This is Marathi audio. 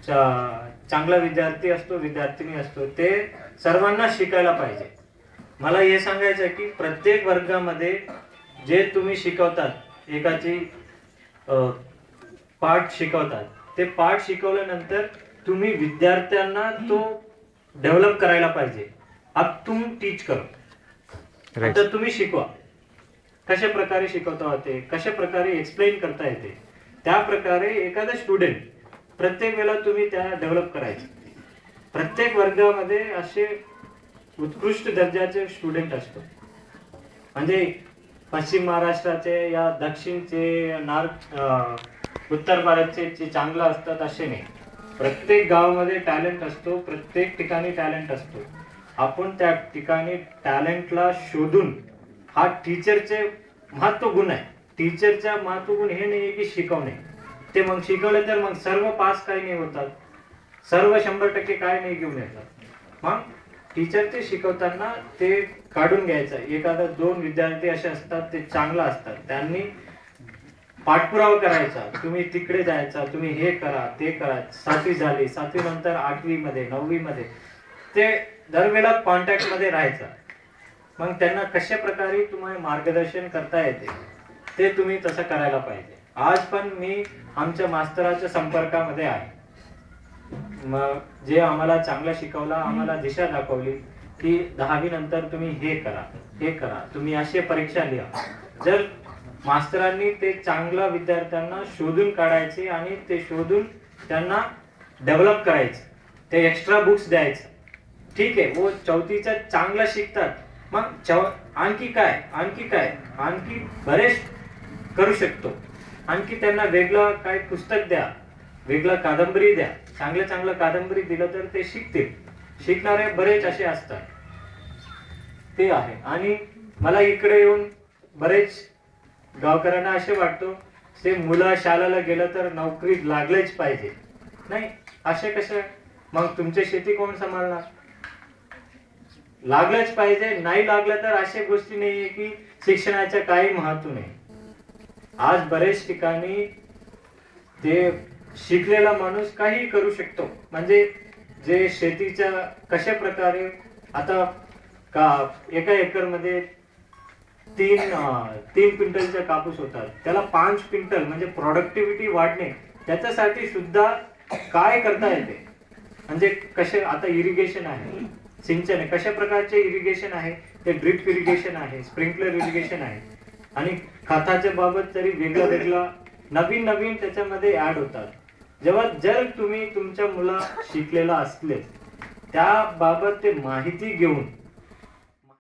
चांगला विद्यार्थी असतो, विद्यार्थिनी असतो, ते सर्वांना शिकायला पाहिजे. मला हे सांगायचं आहे की प्रत्येक वर्गामध्ये जे तुम्ही शिकवतात, एकाची पाठ शिकवतात, ते पाठ शिकवल्यानंतर तुम्ही विद्यार्थ्यांना तो डेव्हलप करायला पाहिजे. अब तुम टीच करो, आता तुम्ही शिकवा. कशा प्रकारे शिकवता येते, कशा प्रकारे एक्सप्लेन करता येते, त्या प्रकारे एखादा स्टुडंट प्रत्येक वेळेला तुम्ही त्या डेव्हलप करायचे. प्रत्येक वर्गामध्ये असे उत्कृष्ट दर्जाचे स्टुडंट असतो. म्हणजे पश्चिम महाराष्ट्राचे या दक्षिणचे उत्तर भारतचे चांगलं असतात असे नाही. प्रत्येक गावामध्ये टॅलेंट असतो, प्रत्येक ठिकाणी टॅलेंट असतो. आपण त्या ठिकाणी टॅलेंटला शोधून, हा टीचरचे महत्व गुण आहे. टीचरचा महत्व गुण हे नाही की शिकवणे. ते मग शिकवले तर मग सर्व पास काही नाही होतात, सर्व 100% काय नाही घेऊन येतात. मग टीचरचे शिकवताना ते काढून घ्यायचं. एखादा 2 विद्यार्थी असे असतात ते चांगला असतात, त्यांनी पाठपुरावा करायचा. तुम्ही तिकडे जायचा, तुम्ही हे करा, ते करा. 7वी झाली, 7वी नंतर 8वी मध्ये, 9वी मध्ये ते दरवेळेला कॉन्टॅक्ट मध्ये राहायचं. मग त्यांना कशा प्रकारे तुम्हाला मार्गदर्शन करता येते ते तुम्ही तसं करायला पाहिजे. आज पण मी आमच्या मास्तराच्या संपर्कामध्ये आहे. मग जे आम्हाला चांगलं शिकवला, आम्हाला दिशा दाखवली की 10वी नंतर तुम्ही हे करा, हे करा, तुम्ही अशी परीक्षा लिहा. जर मास्तरांनी ते चांगल्या विद्यार्थ्यांना शोधून काढायचे आणि ते शोधून त्यांना डेव्हलप करायचे, ते एक्स्ट्रा बुक्स द्यायचे. ठीक आहे, वो 4थीचा चांगला शिकतात, मग आणखी काय, आणखी काय, आणखी बरेच करू शकतो. आणखी त्यांना वेगळं काय पुस्तक द्या, वेगळं कादंबरी द्या. चांगलं कादंबरी दिलं तर ते शिकतील. शिकणारे बरेच असे असतात, ते आहे. आणि मला इकडे येऊन बरेच गावकऱ्यांना असे वाटतो ते मुलं शाळेला गेलं तर नोकरी लागलेच पाहिजे. नाही, असे कसे, मग तुमची शेती कोण सांभाळणार? लागलंच पाहिजे. नाही लागलं तर अशा गोष्टी नाहीये की शिक्षणाचं काही महत्व नाही. आज बरेच ठिकाणी ते शिकलेला माणूस काही करू शकतो. म्हणजे जे शेतीच्या कशा प्रकारे आता एका एकर मध्ये 3 क्विंटलचा कापूस होतात, त्याला 5 क्विंटल म्हणजे प्रोडक्टिव्हिटी वाढणे, त्याच्यासाठी सुद्धा काय करता येते. म्हणजे कसे आता इरिगेशन आहे, सिंचन आहे, कशा प्रकारचे इरिगेशन आहे, ते ड्रिप इरिगेशन आहे, स्प्रिंकलर इरिगेशन आहे. आणि खताच्या बाबत तरी वेगळं नवीन त्याच्यामध्ये ऍड होतात. जर तुम्ही तुमच्या मुला शिकलेला असले, त्या बाबत ते माहिती घेऊन